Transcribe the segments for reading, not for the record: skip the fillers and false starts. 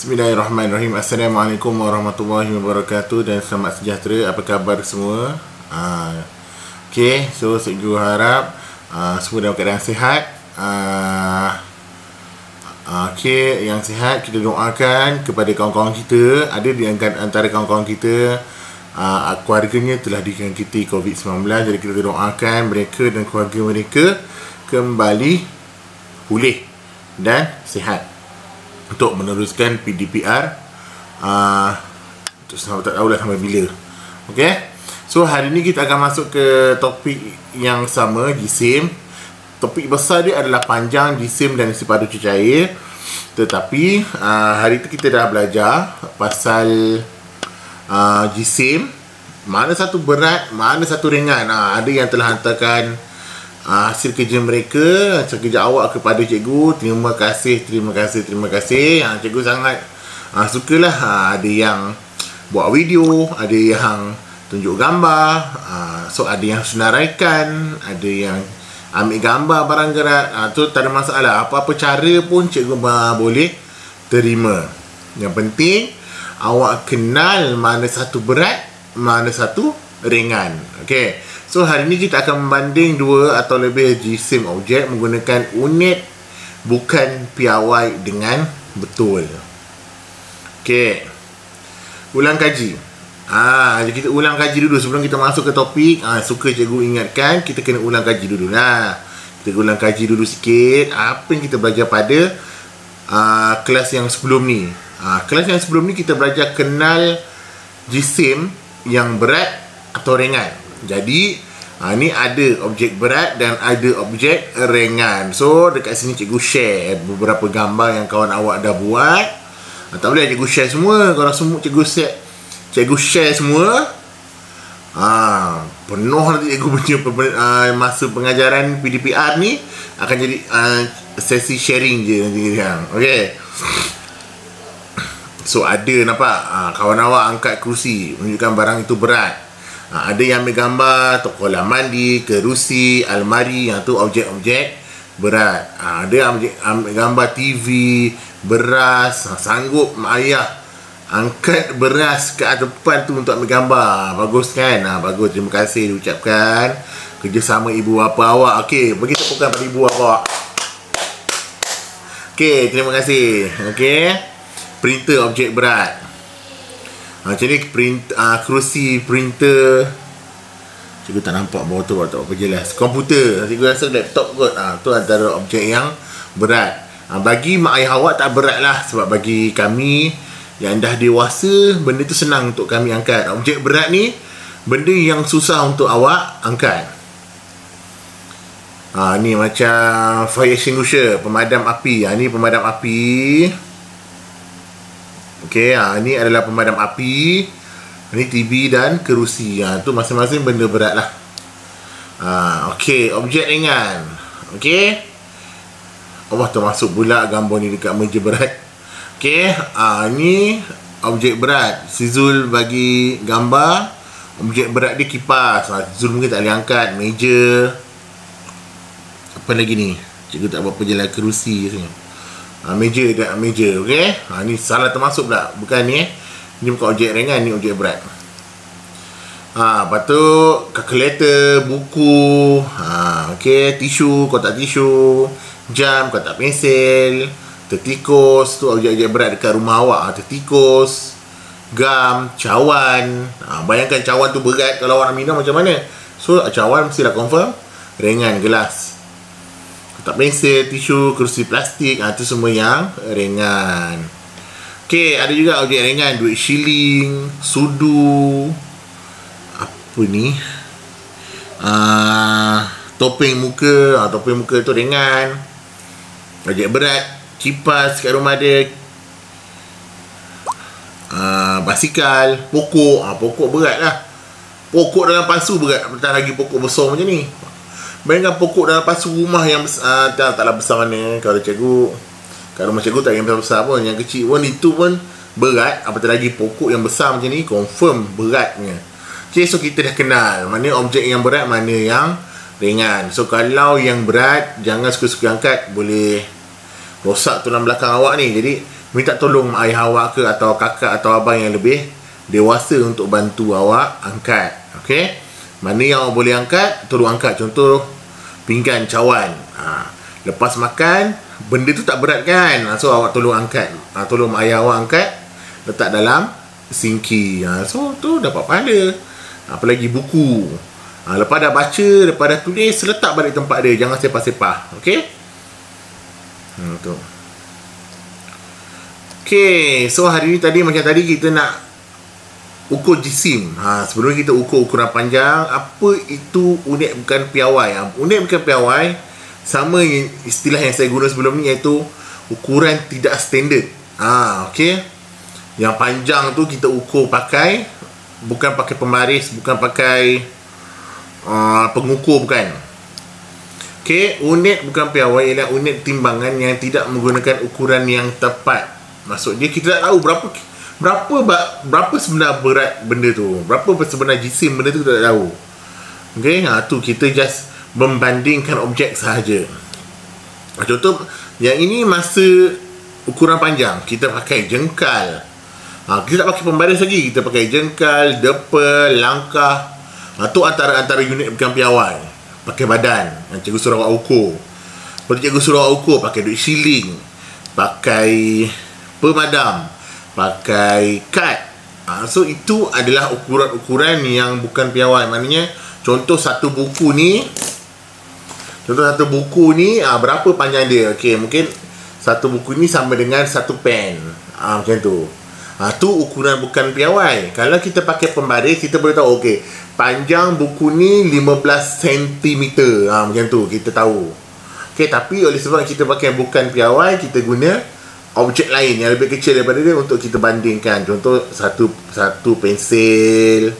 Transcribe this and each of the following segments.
Bismillahirrahmanirrahim. Assalamualaikum warahmatullahi wabarakatuh dan selamat sejahtera. Apa khabar semua? So cikgu harap semua dalam keadaan sihat. Yang sihat kita doakan kepada kawan-kawan kita. Ada di antara kawan-kawan kita keluarganya telah dijangkiti COVID-19. Jadi kita doakan mereka dan keluarga mereka kembali pulih dan sihat untuk meneruskan PDPR tak tahulah sampai bila. So hari ni kita akan masuk ke topik yang sama, jisim. Topik besar dia adalah panjang, jisim dan isi padu cecair. Tetapi hari tu kita dah belajar pasal jisim, mana satu berat, mana satu ringan. Ada yang telah hantarkan hasil kerja mereka, hasil kerja awak kepada cikgu. Terima kasih. Cikgu sangat sukalah. Ada yang buat video, ada yang tunjuk gambar, so ada yang senaraikan, ada yang ambil gambar barang gerak. Tu tak ada masalah. Apa-apa cara pun cikgu boleh terima. Yang penting awak kenal mana satu berat, mana satu ringan. So hari ni kita akan membanding dua atau lebih jisim objek menggunakan unit bukan piawai dengan betul. Ulang kaji. Jadi kita ulang kaji dulu sebelum kita masuk ke topik. Suka cikgu ingatkan kita kena ulang kaji dulu. Kita ulang kaji dulu sikit apa yang kita belajar pada kelas yang sebelum ni. Kelas yang sebelum ni kita belajar kenal jisim yang berat atau ringan. Jadi ni ada objek berat dan ada objek ringan. So dekat sini cikgu share beberapa gambar yang kawan awak dah buat. Tak boleh cikgu share semua. Kalau semua cikgu share semua, penuh nanti cikgu punya masa pengajaran PDPR ni akan jadi sesi sharing je nanti kan. So ada nampak kawan awak angkat kerusi menunjukkan barang itu berat. Ada yang ambil gambar toko kolam mandi, kerusi, almari, yang tu objek-objek berat. Ada yang ambil gambar TV, beras, sanggup mak ayah angkat beras ke depan tu untuk ambil gambar. Bagus kan? Bagus, terima kasih diucapkan kerjasama ibu bapa awak. Bagi tepukan pada ibu bapa awak. Terima kasih. Printer objek berat. Macam ni kerusi, printer. Cikgu tak nampak bawah tu, tak apa jelas. Komputer, cikgu rasa laptop kot. Tu antara objek yang berat. Bagi mak ayah awak tak berat lah. Sebab bagi kami yang dah dewasa, benda tu senang untuk kami angkat. Objek berat ni benda yang susah untuk awak angkat. Ni macam fire extinguisher, pemadam api. Ni pemadam api. Ni adalah pemadam api. Ni TV dan kerusi. Tu masing-masing benda berat lah. Objek ringan. Allah, termasuk pula gambar ni dekat meja berat. Ni objek berat. Si Zul bagi gambar objek berat dia kipas. Zul mungkin tak boleh angkat. Meja. Apa lagi ni? Cikgu tak berapa jelas. Kerusi rasanya. Meja dekat meja. Ni salah termasuk pula. Bukan ni Ni bukan objek ringan, ni objek berat. Lepas tu kalkulator, buku, tisu, kotak tisu, jam, kotak pensel, tertikus. Tu objek-objek berat dekat rumah awak. Tertikus, gam, cawan. Bayangkan cawan tu berat. Kalau awak nak minum macam mana? So cawan mestilah confirm ringan. Gelas, kotak pensel, tisu, kerusi plastik, tu semua yang ringan. Ada juga objek ringan. Duit shilling, sudu, apa ni, topeng muka. Topeng muka tu ringan. Objek berat. Kipas kat rumah dia. Basikal. Pokok. Pokok berat lah. Pokok dalam pasu berat. Apatah lagi pokok besar macam ni. Bayangkan pokok dalam pasu rumah yang besar. Taklah besar mana. Kalau rumah cikgu tak yang besar pun, yang kecil pun itu pun berat. Apatah lagi pokok yang besar macam ni, confirm beratnya. So kita dah kenal mana objek yang berat, mana yang ringan. So kalau yang berat, jangan suka-suka angkat, boleh rosak tulang belakang awak ni. Jadi minta tolong ayah awak ke atau kakak atau abang yang lebih dewasa untuk bantu awak angkat. Okey, mana yang awak boleh angkat, tolong angkat. Contoh pinggan cawan, lepas makan benda tu tak berat kan, so awak tolong angkat, tolong ayah awak angkat, letak dalam sinki, so tu dapat pahala. Apalagi buku, lepas dah baca, lepas dah tulis, letak balik tempat dia, jangan sepah-sepah. Okey, tu. Okey, so hari ni tadi macam tadi kita nak ukur jisim. Sebelum kita ukur ukuran panjang, apa itu unit bukan piawai? Unit bukan piawai sama istilah yang saya guna sebelum ni, iaitu ukuran tidak standard. Okey. Yang panjang tu kita ukur pakai, bukan pakai pembaris, bukan pakai pengukur, bukan. Okey, unit bukan piawai ialah unit timbangan yang tidak menggunakan ukuran yang tepat. Maksud dia kita tak tahu berapa sebenar berat benda tu, berapa sebenar jisim benda tu, kita tak tahu. Okey, tu kita just membandingkan objek sahaja. Contoh yang ini masa ukuran panjang, kita pakai jengkal. Kita tak pakai pembaris lagi, kita pakai jengkal, depel, langkah. Tu antara unit bukan piawai. Pakai badan yang cikgu suruh awak ukur. Lepas tu cikgu suruh awak ukur pakai duit shilling, pakai pemadam, pakai kad. So itu adalah ukuran-ukuran yang bukan piawai. Maknanya contoh satu buku ni, berapa panjang dia? Okey, mungkin satu buku ni sama dengan satu pen, macam tu. Tu ukuran bukan piawai. Kalau kita pakai pembaris, kita boleh tahu, okey, panjang buku ni 15 cm, macam tu kita tahu. Okey, tapi oleh sebab kita pakai bukan piawai, kita guna objek lain yang lebih kecil daripada dia untuk kita bandingkan. Contoh satu pensil,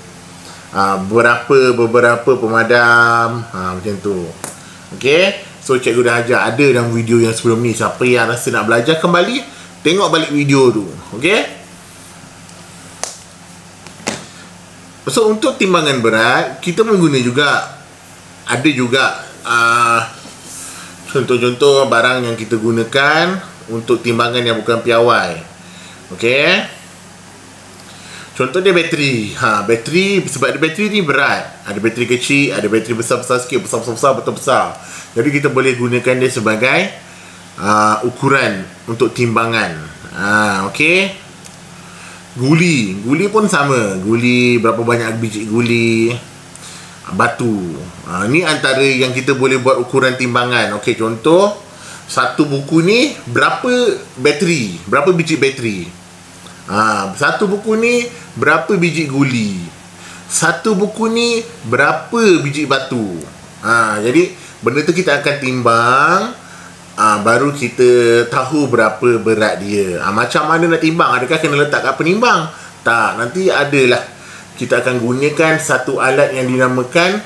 beberapa pemadam, macam tu. Okey, so cikgu dah ajar, ada dalam video yang sebelum ni. Siapa yang rasa nak belajar kembali, tengok balik video tu. Okey, so untuk timbangan berat, kita mengguna juga, ada juga contoh-contoh barang yang kita gunakan untuk timbangan yang bukan piawai. Okey, contoh dia bateri. Bateri, sebab dia bateri ni berat. Ada bateri kecil, ada bateri besar-besar sikit, besar-besar, betul besar. Jadi kita boleh gunakan dia sebagai ukuran untuk timbangan. Okey, guli pun sama. Guli, berapa banyak biji guli, batu. Ni antara yang kita boleh buat ukuran timbangan. Okey, contoh satu buku ni berapa bateri, berapa biji bateri. Satu buku ni berapa biji guli. Satu buku ni berapa biji batu. Jadi benda tu kita akan timbang, baru kita tahu berapa berat dia. Macam mana nak timbang? Adakah kena letak kat penimbang? Tak, nanti adalah kita akan gunakan satu alat yang dinamakan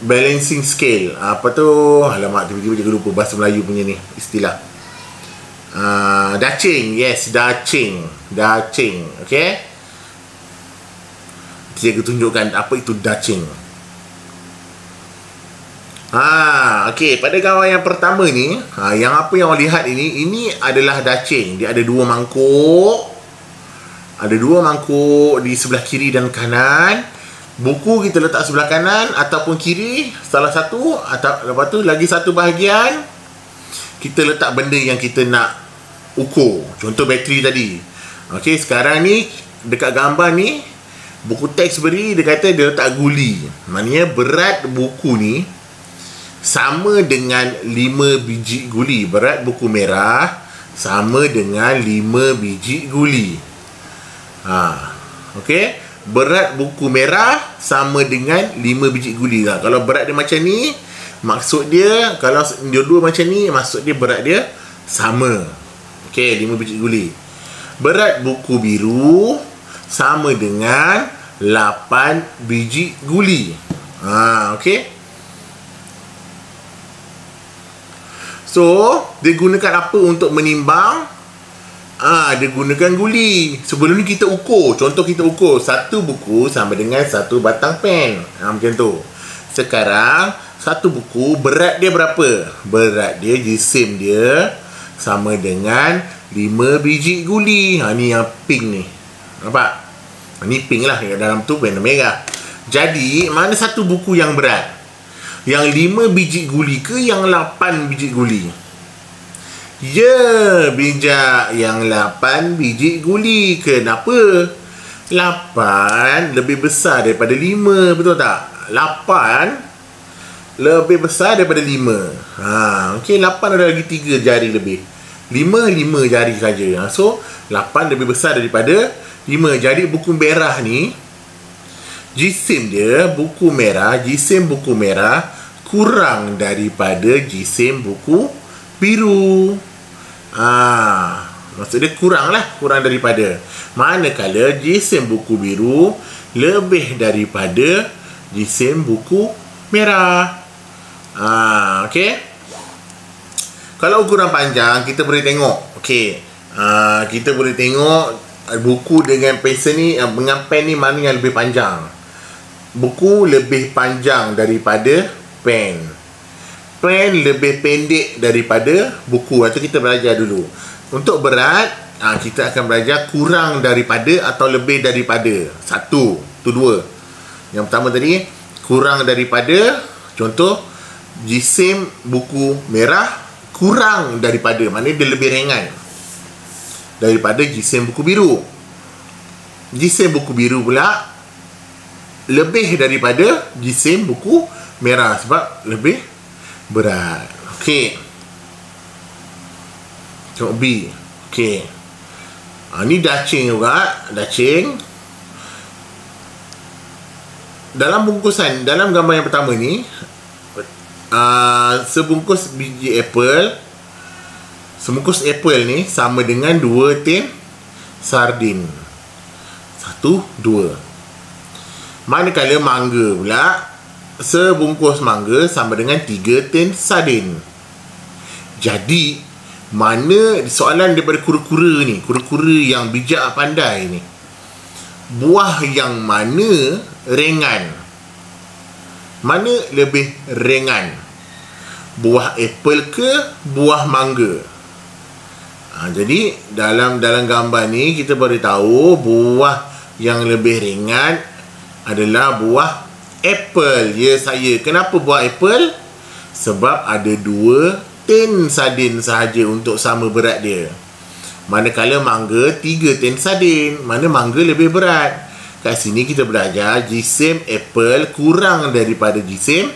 balancing scale. Apa tu? Alamak, tiba-tiba cikgu lupa bahasa Melayu punya ni istilah. Dacing. Yes, dacing. Okey, cikgu tunjukkan apa itu dacing. Okey, pada gambar yang pertama ni, yang apa yang awak lihat ini adalah dacing. Dia ada dua mangkuk. Ada dua mangkuk di sebelah kiri dan kanan. Buku kita letak sebelah kanan ataupun kiri, salah satu. Lepas tu lagi satu bahagian kita letak benda yang kita nak ukur. Contoh bateri tadi. Okey, sekarang ni dekat gambar ni, buku teks beri, dia kata dia letak guli. Maknanya berat buku ni sama dengan 5 biji guli. Berat buku merah sama dengan 5 biji guli. Okey, berat buku merah sama dengan 5 biji guli. Kalau berat dia macam ni, maksud dia, kalau dia dua macam ni, maksud dia berat dia sama. Okey, 5 biji guli. Berat buku biru sama dengan 8 biji guli. Okey, so dia gunakan apa untuk menimbang? Dia gunakan guli. Sebelum ni kita ukur. Contoh kita ukur satu buku sama dengan satu batang pen. Macam tu. Sekarang Satu buku berat dia berapa? Berat dia, jisim dia sama dengan 5 biji guli. Ni yang pink ni. Nampak? Ni pink lah. Yang dalam tu warna merah. Jadi, mana satu buku yang berat? Yang 5 biji guli ke yang 8 biji guli? Ya, bijak. Yang 8 biji guli. Kenapa? 8 lebih besar daripada 5. Betul tak? 8 lebih besar daripada 5. Okey, 8 ada lagi 3 jari lebih. 5 jari saja. So, 8 lebih besar daripada 5. Jadi, buku merah ni, jisim dia, buku merah, jisim buku merah kurang daripada jisim buku biru. Maksudnya kurang daripada. Manakala jisim buku biru lebih daripada jisim buku merah. Okey. Kalau ukuran panjang kita boleh tengok. Okey. Kita boleh tengok buku dengan pensel ni, dengan pen ni mana yang lebih panjang. Buku lebih panjang daripada pen. Pen lebih pendek daripada buku. Itu kita belajar dulu. Untuk berat, kita akan belajar kurang daripada atau lebih daripada. Satu, tu dua. Yang pertama tadi, kurang daripada. Contoh, jisim buku merah kurang daripada, maknanya dia lebih ringan daripada jisim buku biru. Jisim buku biru pula lebih daripada jisim buku merah sebab lebih berat. Okey. Tengok B. Okey. Ni dacing juga. Dacing. Dalam bungkusan, dalam gambar yang pertama ni, sebungkus biji apple, sebungkus apple ni sama dengan 2 tin sardin. 1, 2. Manakala mangga pula, sebungkus mangga sama dengan 3 tin sardin. Jadi, mana soalan daripada kura-kura ni, kura-kura yang bijak pandai ni, buah yang mana ringan? Mana lebih ringan? Buah apple ke buah mangga? Jadi dalam gambar ni kita boleh tahu buah yang lebih ringan adalah buah apple. Ya saya. Kenapa buah apple? Sebab ada 2 tin sardin sahaja untuk sama berat dia. Manakala mangga 3 tin sardin. Mana mangga lebih berat? Kat sini kita belajar jisim apple kurang daripada jisim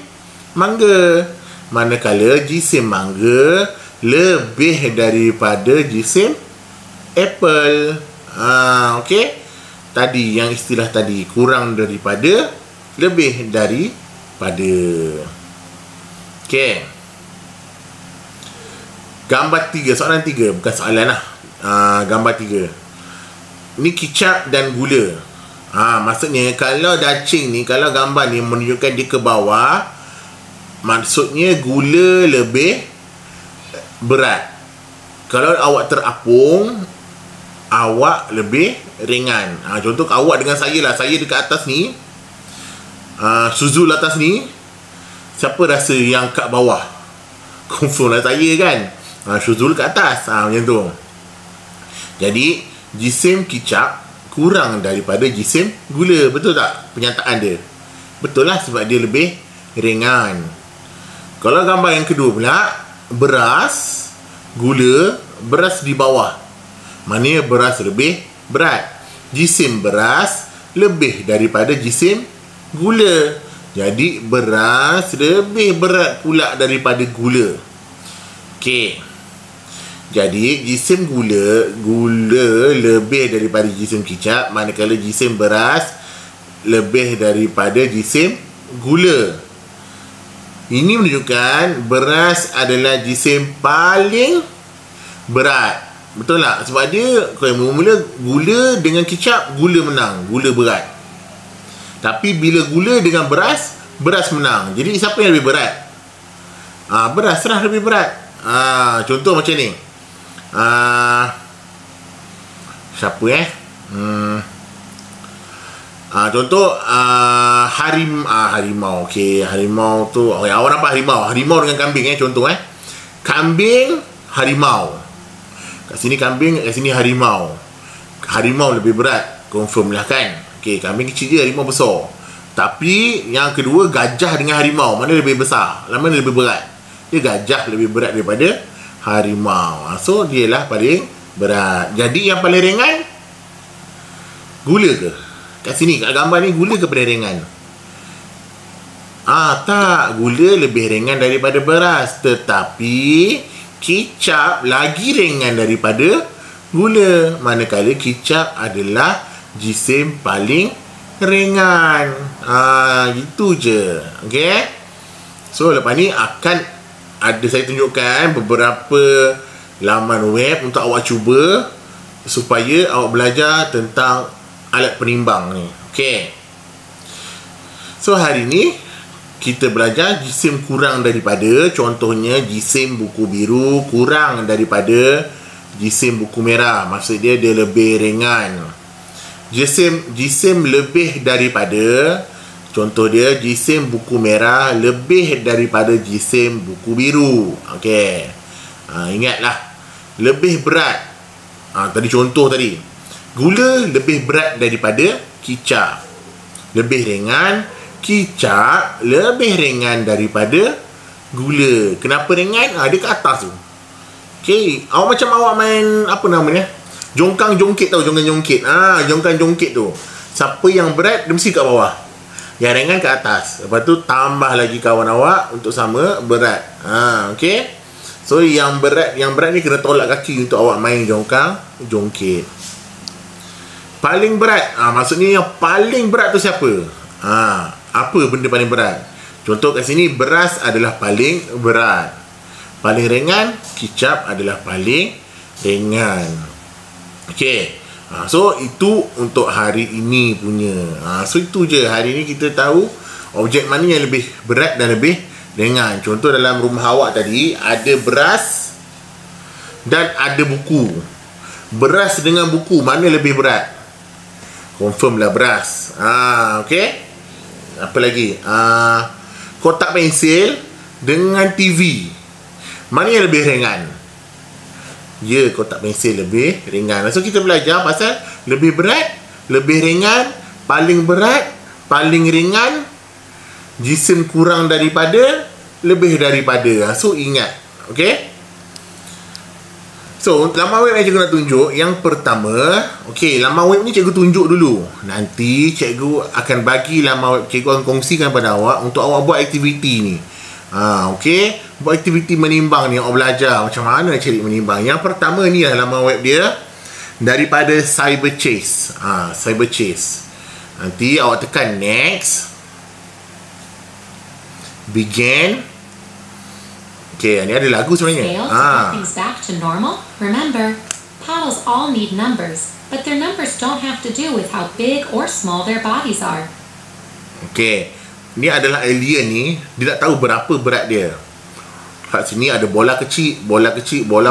mangga. Manakala jisim mangga lebih daripada jisim apple. Okey. Tadi yang istilah tadi, kurang daripada, lebih daripada. Okey. Gambar 3, soalan 3, bukan soalan lah. Gambar 3. Ni kicap dan gula. Maksudnya kalau dacing ni, kalau gambar ni menunjukkan dia ke bawah, maksudnya gula lebih berat. Kalau awak terapung, awak lebih ringan. Contoh awak dengan saya lah. Saya dekat atas ni, Suzul atas ni, siapa rasa yang kat bawah? Confirm lah saya kan. Suzul kat atas. Macam tu. Jadi jisim kicap kurang daripada jisim gula. Betul tak penyataan dia? Betul lah, sebab dia lebih ringan. Kalau gambar yang kedua pula, beras, gula, beras di bawah. Maknanya beras lebih berat. Jisim beras lebih daripada jisim gula. Jadi beras lebih berat pula daripada gula. Okey. Jadi jisim gula lebih daripada jisim kicap, manakala jisim beras lebih daripada jisim gula. Ini menunjukkan beras adalah jisim paling berat. Betul tak? Sebab dia, kalau mula-mula gula dengan kicap, gula menang, gula berat. Tapi bila gula dengan beras, beras menang. Jadi siapa yang lebih berat? Beras lah lebih berat. Contoh macam ni. Siapa Contoh harimau. Okey, harimau tu awak nampak harimau dengan kambing contoh kambing, harimau. Kat sini kambing, kat sini harimau. Harimau lebih berat, confirm lah kan. Okey, kambing kecil je, harimau besar. Tapi yang kedua, gajah dengan harimau, mana lebih besar? Mana lebih berat? Dia gajah lebih berat daripada harimau. So dia lah paling berat. Jadi yang paling ringan gula ke? Kat sini, kat gambar ni, gula ke paling ringan? Tak, gula lebih ringan daripada beras. Tetapi kicap lagi ringan daripada gula. Manakala kicap adalah jisim paling ringan. Gitu je. Okay. So lepas ni akan ada saya tunjukkan beberapa laman web untuk awak cuba supaya awak belajar tentang alat penimbang ni. Okay. So hari ni kita belajar jisim kurang daripada, contohnya jisim buku biru kurang daripada jisim buku merah. Maksud dia lebih ringan. Jisim lebih daripada, contoh dia jisim buku merah lebih daripada jisim buku biru. Okey. Ingatlah, lebih berat. Tadi contoh tadi. Gula lebih berat daripada kicap. Lebih ringan, kicap lebih ringan daripada gula. Kenapa ringan? Dia kat atas tu. Okey, macam awak main apa namanya? Jongkang-jongkit tahu, jongkang-jongkit. Jongkang-jongkit tu. Siapa yang berat dia mesti kat bawah. Yang ringan kat atas. Lepas tu tambah lagi kawan awak untuk sama berat. Okey. So yang berat ni kena tolak kaki untuk awak main jongkang-jongkit. Paling berat. Maksudnya yang paling berat tu siapa? Apa benda paling berat? Contoh kat sini, beras adalah paling berat. Paling ringan, kicap adalah paling ringan. Okey. So itu untuk hari ini punya. So itu je. Hari ni kita tahu objek mana yang lebih berat dan lebih ringan. Contoh dalam rumah awak tadi ada beras dan ada buku. Beras dengan buku mana lebih berat? Confirm lah beras. Okey. Apa lagi? Kotak pensil dengan TV. Mana yang lebih ringan? Ya, kotak pensil lebih ringan. So kita belajar pasal lebih berat, lebih ringan, paling berat, paling ringan, jisim kurang daripada, lebih daripada. So ingat. Okey. So, laman web yang cikgu nak tunjuk, yang pertama, okey, laman web ni cikgu tunjuk dulu. Nanti cikgu akan bagi laman web, cikgu akan kongsikan pada awak untuk awak buat aktiviti ni. Okey, buat aktiviti menimbang ni, awak belajar macam mana cari menimbang. Yang pertama ni lah laman web dia daripada Cyberchase. Cyberchase. Nanti awak tekan next, begin. Okay, ni ada lagu sebenarnya. To get things back to normal, remember, paddles all need numbers, but their numbers don't have to do with how big or small their bodies are. Okay, ni adalah alien ni, dia tak tahu berapa berat dia. Kat sini ada bola kecil, bola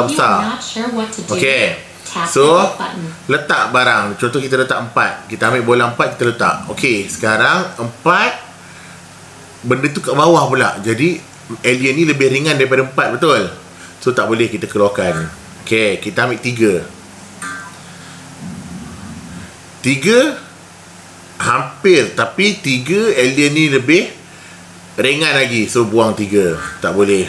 besar. Okay, so letak barang. Contoh kita letak 4. Kita ambil bola 4, kita letak. Okay, sekarang 4, benda tu kat bawah pula. Jadi alien ni lebih ringan daripada 4, betul? So tak boleh kita keluarkan. Okay, kita ambil 3. 3 hampir, tapi 3 alien ni lebih ringan lagi. So buang 3. Tak boleh.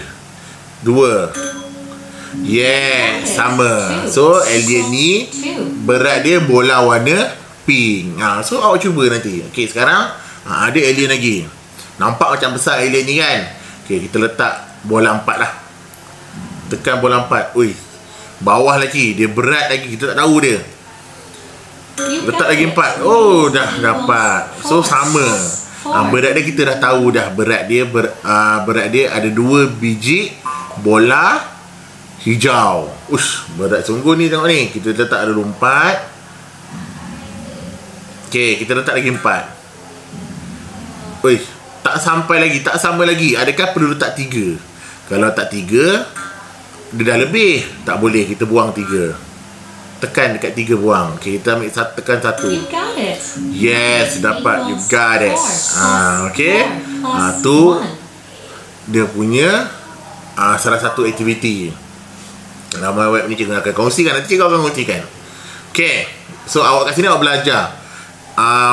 2. Yes, sama. So alien ni berat dia bola warna pink. So awak cuba nanti. Okay, sekarang ada alien lagi. Nampak macam besar alien ni kan? Okay, kita letak bola 4 lah. Tekan bola 4. Ui, bawah lagi. Dia berat lagi. Kita tak tahu dia. Letak lagi 4. Oh, dah dapat. So, sama. Berat dia kita dah tahu dah. Berat dia ada 2 biji bola hijau. Ush, berat sungguh ni, tengok ni. Kita letak ada 4. Okay, kita letak lagi 4. Ui, tak sampai lagi, tak sama lagi. Adakah perlu letak 3? Kalau tak 3, dia dah lebih. Tak boleh, kita buang 3. tekan dekat 3 buang. Okey, kita ambil tekan 1. You got it. Yes, dapat. You got it. Okey. Tu dia punya salah satu aktiviti. Dalam web ni cikgu akan kongsikan. Nanti cikgu akan kongsikan. Okey. So awak kat sini awak belajar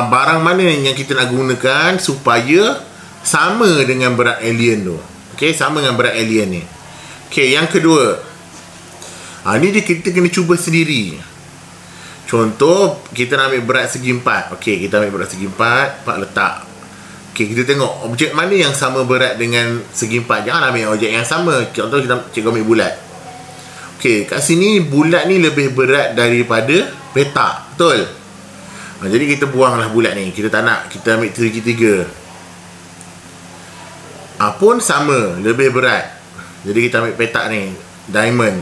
barang mana yang kita nak gunakan supaya sama dengan berat alien tu. Okey, sama dengan berat alien ni. Okey, yang kedua. Ni kita kena cuba sendiri. Contoh, kita nak ambil berat segi 4. Okey, kita ambil berat segi 4, Pak letak. Okey, kita tengok objek mana yang sama berat dengan segi 4. Jangan ambil objek yang sama. Contoh, cikgu ambil bulat. Okey, kat sini bulat ni lebih berat daripada petak. Betul? Jadi kita buanglah bulat ni. Kita tak nak. Kita ambil segi 3. Pun sama, lebih berat. Jadi kita ambil petak ni, diamond.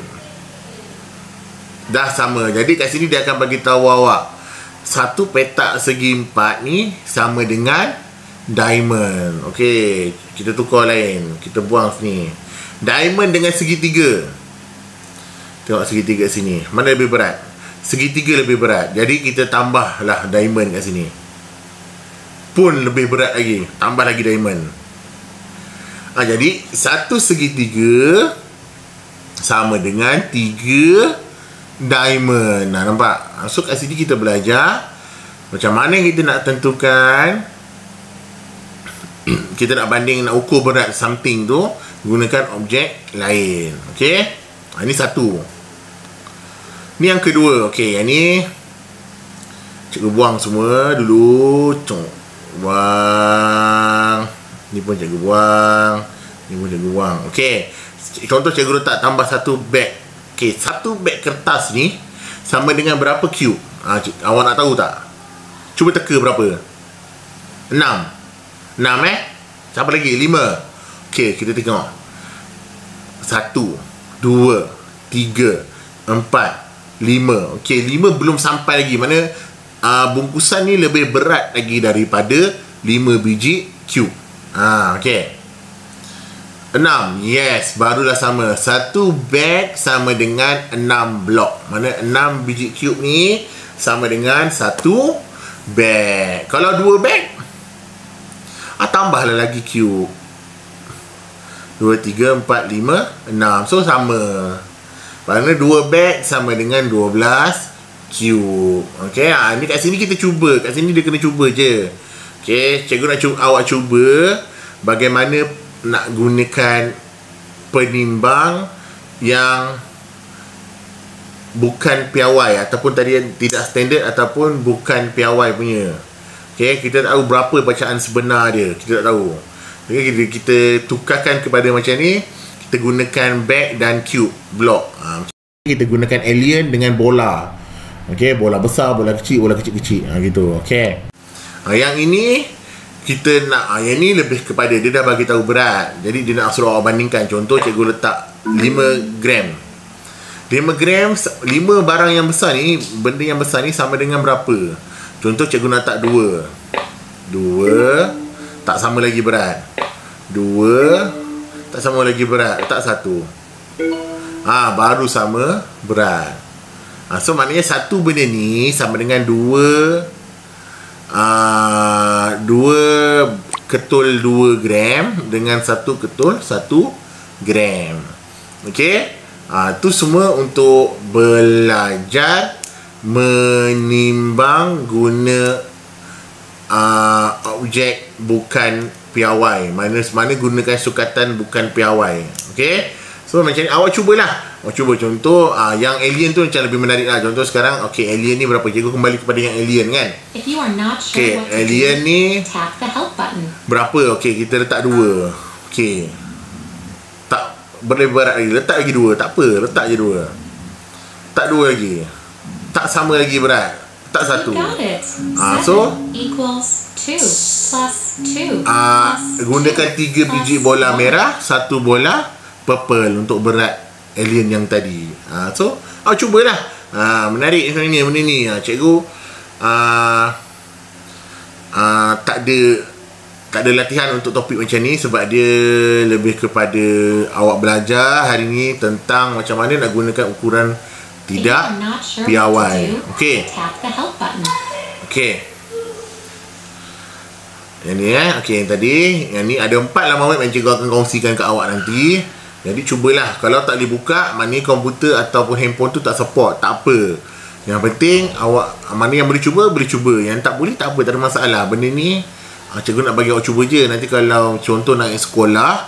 Dah sama. Jadi kat sini dia akan bagi tahu awak satu petak segi 4 ni sama dengan diamond. Okey, kita tukar lain. Kita buang sini. Diamond dengan segi 3. Tengok segi 3 sini. Mana lebih berat? Segi 3 lebih berat. Jadi kita tambahlah diamond kat sini. Pun lebih berat lagi. Tambah lagi diamond. Jadi satu segi 3 sama dengan 3 diamond. Nampak? So kat sini kita belajar macam mana kita nak tentukan, kita nak banding, nak ukur berat something tu gunakan objek lain. Okey, ini satu. Ni yang kedua. Okey, yang ni cikgu buang semua dulu. Buang. Ni pun cikgu buang. Ni pun cikgu buang. Okey, contoh cikgu letak tambah satu beg. Okey, satu beg kertas ni sama dengan berapa cube? Awak nak tahu tak? Cuba teka berapa? 6. 6 Siapa lagi? 5. Okey, kita tengok. 1, 2, 3, 4, 5. Okey, 5 belum sampai lagi. Mana bungkusan ni lebih berat lagi daripada 5 biji cube. Okey. 6. Yes, barulah sama. Satu beg sama dengan 6 blok. Mana 6 biji cube ni sama dengan satu beg. Kalau 2 beg, tambahlah lagi cube. 2, 3, 4, 5, 6. So sama. Mana 2 beg sama dengan 12 cube. Okey, ni kat sini kita cuba. Kat sini dia kena cuba je. Okey, cikgu nak awak cuba bagaimana nak gunakan penimbang yang bukan piawai ataupun tadi tidak standard ataupun bukan piawai punya. Okey, kita tak tahu berapa bacaan sebenar dia. Kita tak tahu. Okey, kita tukarkan kepada macam ni. Kita gunakan bag dan cube blok. Kita gunakan alien dengan bola. Okey, bola besar, bola kecil, bola kecil-kecil. Gitu. Okey. Yang ini kita nak, yang ni lebih kepada dia dah bagi tahu berat. Jadi dia nak suruh awak bandingkan. Contoh cikgu letak 5 gram. 5 gram, 5 barang yang besar ni, benda yang besar ni sama dengan berapa? Contoh cikgu nak letak 2. 2 tak sama lagi berat. 2 tak sama lagi berat. Letak 1. Baru sama berat. So maknanya satu benda ni sama dengan 2 ketul 2 gram dengan 1 ketul 1 gram. Okey, tu semua untuk belajar menimbang guna objek bukan piawai. Mana gunakan sukatan bukan piawai. Okey, so macam ni awak cubalah. Awak cuba contoh yang alien tu macam lebih menarik lah. Contoh sekarang, okey, alien ni berapa? Cikgu kembali kepada yang alien kan. Okey, alien ni berapa? Okey, kita letak 2. Okey, tak berlebar lagi. Letak lagi 2. Tak apa, letak je 2. Tak 2 lagi. Tak sama lagi berat. Tak 1. So gunakan 3 biji bola merah, 1 bola purple untuk berat alien yang tadi. So cubalah. Menarik sebenarnya benda ni. Cikgu tak ada latihan untuk topik macam ni sebab dia lebih kepada awak belajar hari ni tentang macam mana nak gunakan ukuran tidak piawai. Okey. Tap the help button. Okey. Yang ni okey, yang tadi, yang ni ada 4 laman web yang cikgu akan kongsikan ke awak nanti. Jadi cubalah, kalau tak boleh buka, maknanya komputer ataupun handphone tu tak support, tak apa. Yang penting awak, mana yang boleh cuba, yang tak boleh tak apa, tak ada masalah. Benda ni cikgu nak bagi awak cuba je. Nanti kalau contoh nak sekolah,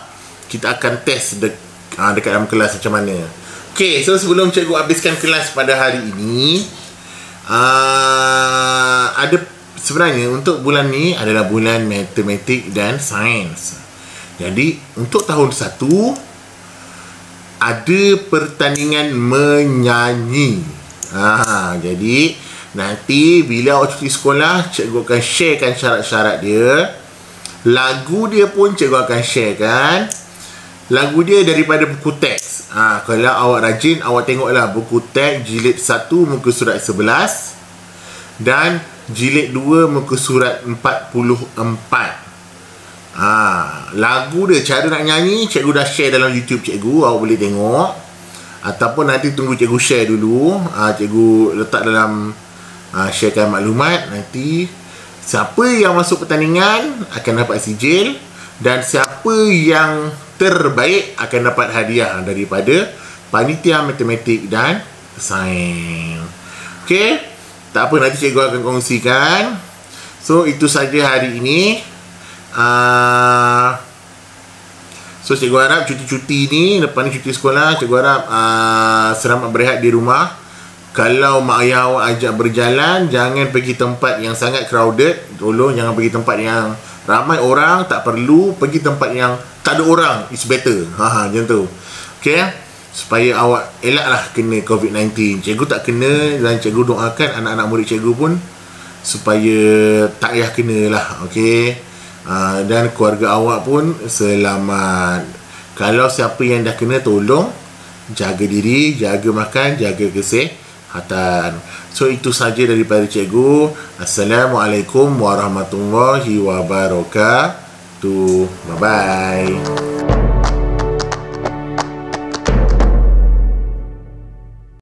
kita akan test dekat dalam kelas macam mana. Okey, so sebelum cikgu habiskan kelas pada hari ini, ada sebenarnya untuk bulan ni adalah bulan matematik dan sains. Jadi untuk tahun 1 ada pertandingan menyanyi. Jadi nanti bila awak cuti sekolah, cikgu akan sharekan syarat-syarat dia. Lagu dia pun cikgu akan sharekan. Lagu dia daripada buku teks. Kalau awak rajin, awak tengoklah buku teks jilid 1 muka surat 11 dan jilid 2 muka surat 44. Lagu dia, cara nak nyanyi, cikgu dah share dalam YouTube cikgu, awak boleh tengok. Ataupun nanti tunggu cikgu share dulu. Cikgu letak dalam sharekan maklumat. Nanti siapa yang masuk pertandingan akan dapat sijil, dan siapa yang terbaik akan dapat hadiah daripada panitia matematik dan sains. Okey, tak apa, nanti cikgu akan kongsikan. So itu saja hari ini. So cikgu harap cuti-cuti ni, lepas ni cuti sekolah, cikgu harap selamat berehat di rumah. Kalau mak ayah awak ajak berjalan, jangan pergi tempat yang sangat crowded. Tolong jangan pergi tempat yang ramai orang, tak perlu. Pergi tempat yang tak ada orang, it's better. Macam tu. Okay, supaya awak elaklah kena COVID-19. Cikgu tak kena, dan cikgu doakan anak-anak murid cikgu pun supaya tak payah kena lah. Okay, dan keluarga awak pun selamat. Kalau siapa yang dah kena, tolong jaga diri, jaga makan, jaga kesihatan. So itu saja daripada cikgu. Assalamualaikum warahmatullahi wabarakatuh. Bye bye.